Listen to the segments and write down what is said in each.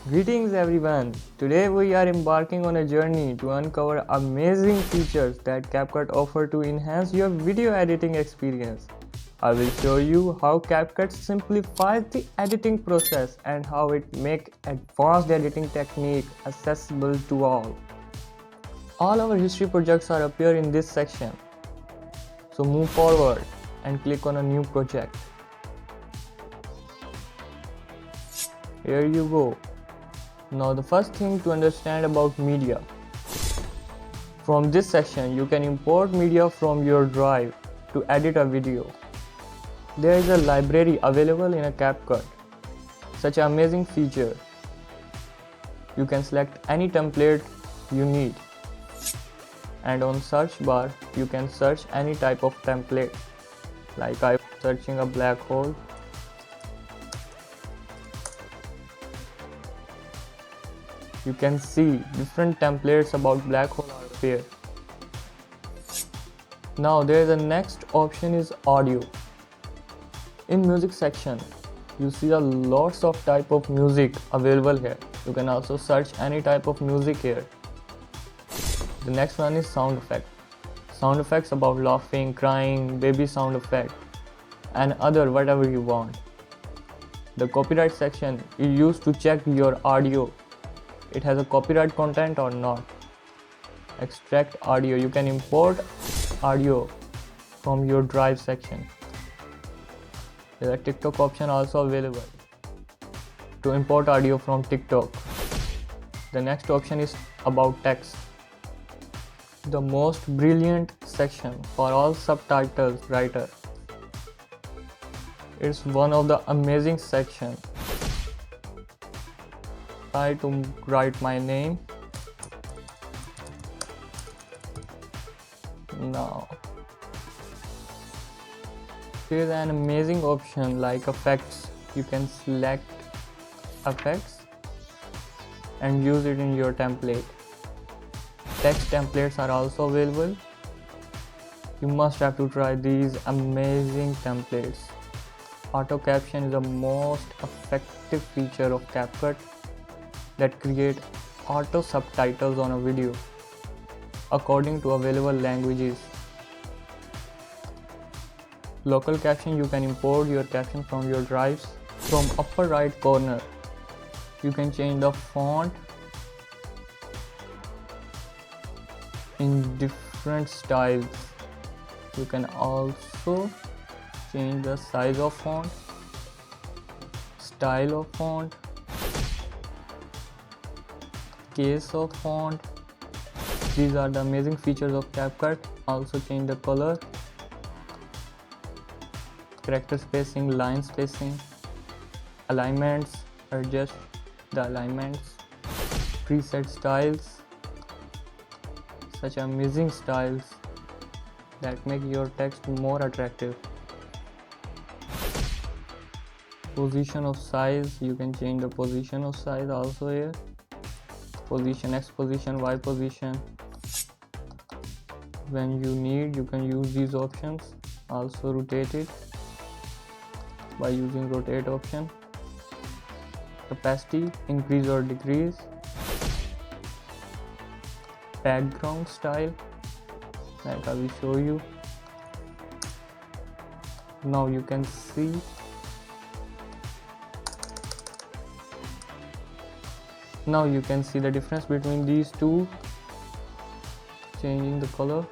Greetings everyone. Today we are embarking on a journey to uncover amazing features that CapCut offer to enhance your video editing experience. I will show you how CapCut simplifies the editing process and how it makes advanced editing technique accessible to all. All our history projects are appear in this section. So move forward and click on a new project. Here you go. Now the first thing to understand about media. From this section you can import media from your drive to edit a video. There is a library available in a CapCut. Such an amazing feature. You can select any template you need. And on search bar you can search any type of template. Like I'm searching a black hole. You can see different templates about black hole are here. Now there is a next option is audio. In music section, you see a lots of type of music available here. You can also search any type of music here. The next one is sound effect. Sound effects about laughing, crying, baby sound effect, and other whatever you want. The copyright section is used to check your audio. It has a copyright content or not. Extract audio. You can import audio from your drive section. There is a TikTok option also available to import audio from TikTok. The next option is about text. The most brilliant section for all subtitles writer. It's one of the amazing sections. Try to write my name. Now there is an amazing option like effects. You can select effects and use it in your template. Text templates are also available. You must have to try these amazing templates. Auto caption is the most effective feature of CapCut that create auto subtitles on a video according to available languages. Local caption, you can import your caption from your drives. From upper right corner, you can change the font in different styles. You can also change the size of font, style of font, case of font. These are the amazing features of CapCut. Also change the color, character spacing, line spacing, alignments, adjust the alignments, preset styles. Such amazing styles that make your text more attractive. Position of size, you can change the position of size also here. Position, X position, Y position. When you need, you can use these options. Also rotate it by using rotate option. Opacity, increase or decrease. Background style, like I will show you. Now you can see the difference between these two. Changing the color,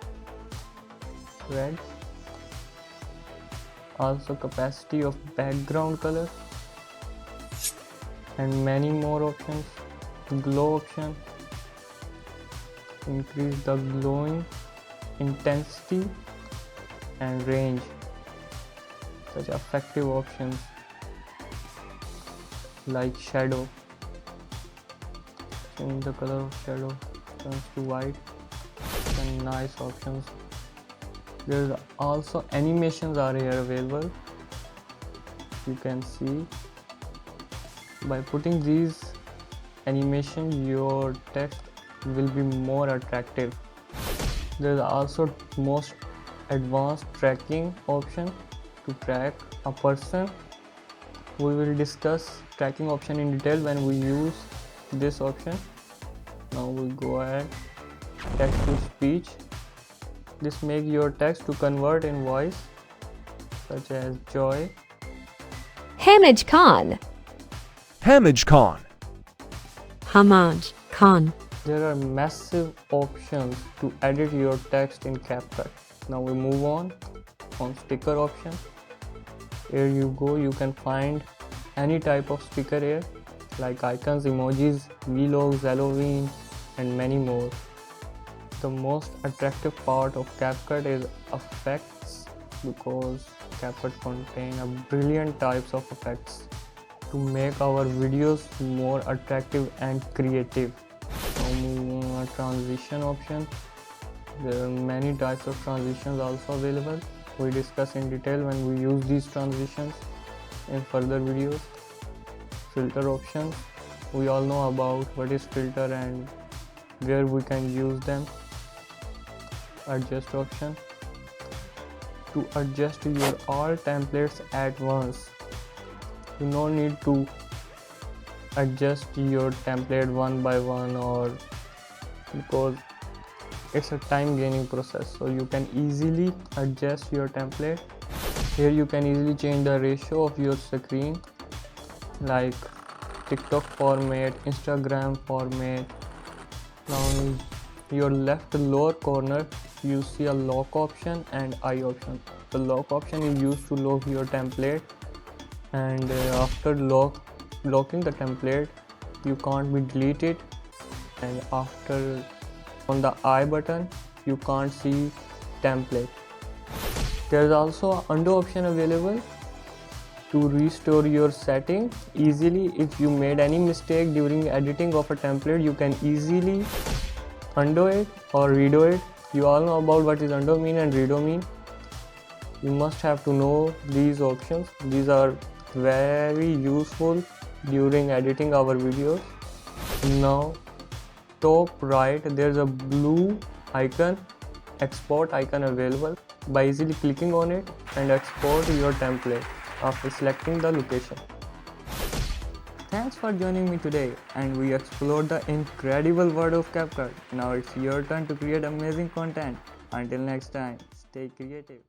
red. Also capacity of background color and many more options. Glow option, increase the glowing intensity and range. Such effective options like shadow. Change the color of shadow, turns to white. And nice options. There's also animations are here available. You can see by putting these animation your text will be more attractive. There's also most advanced tracking option to track a person. We will discuss tracking option in detail when we use this option. Now we go ahead, text to speech. This make your text to convert in voice, such as Joy, Hamid Khan, Hamid Khan, Hamad Khan. There are massive options to edit your text in CapCut. Now we move on sticker option. Here you go, you can find any type of sticker here, like icons, emojis, vlogs, Halloween, and many more. The most attractive part of CapCut is effects, because CapCut contain a brilliant types of effects to make our videos more attractive and creative. Now moving on transition option. There are many types of transitions also available. We discuss in detail when we use these transitions in further videos. Filter options. We all know about what is filter and where we can use them. Adjust option. To adjust your all templates at once. You no need to adjust your template one by one, or because it's a time gaining process, so you can easily adjust your template. Here you can easily change the ratio of your screen, like TikTok format, Instagram format. Now in your left lower corner you see a lock option and eye option. The lock option is used to lock your template, and after locking the template you can't be deleted, and after on the eye button you can't see template. There is also an undo option available to restore your setting easily. If you made any mistake during editing of a template, you can easily undo it or redo it. You all know about what is undo mean and redo mean. You must have to know these options. These are very useful during editing our videos. Now top right there's a blue icon, export icon available. By easily clicking on it and export your template after selecting the location. Thanks for joining me today, and we explored the incredible world of CapCut. Now it's your turn to create amazing content. Until next time, stay creative.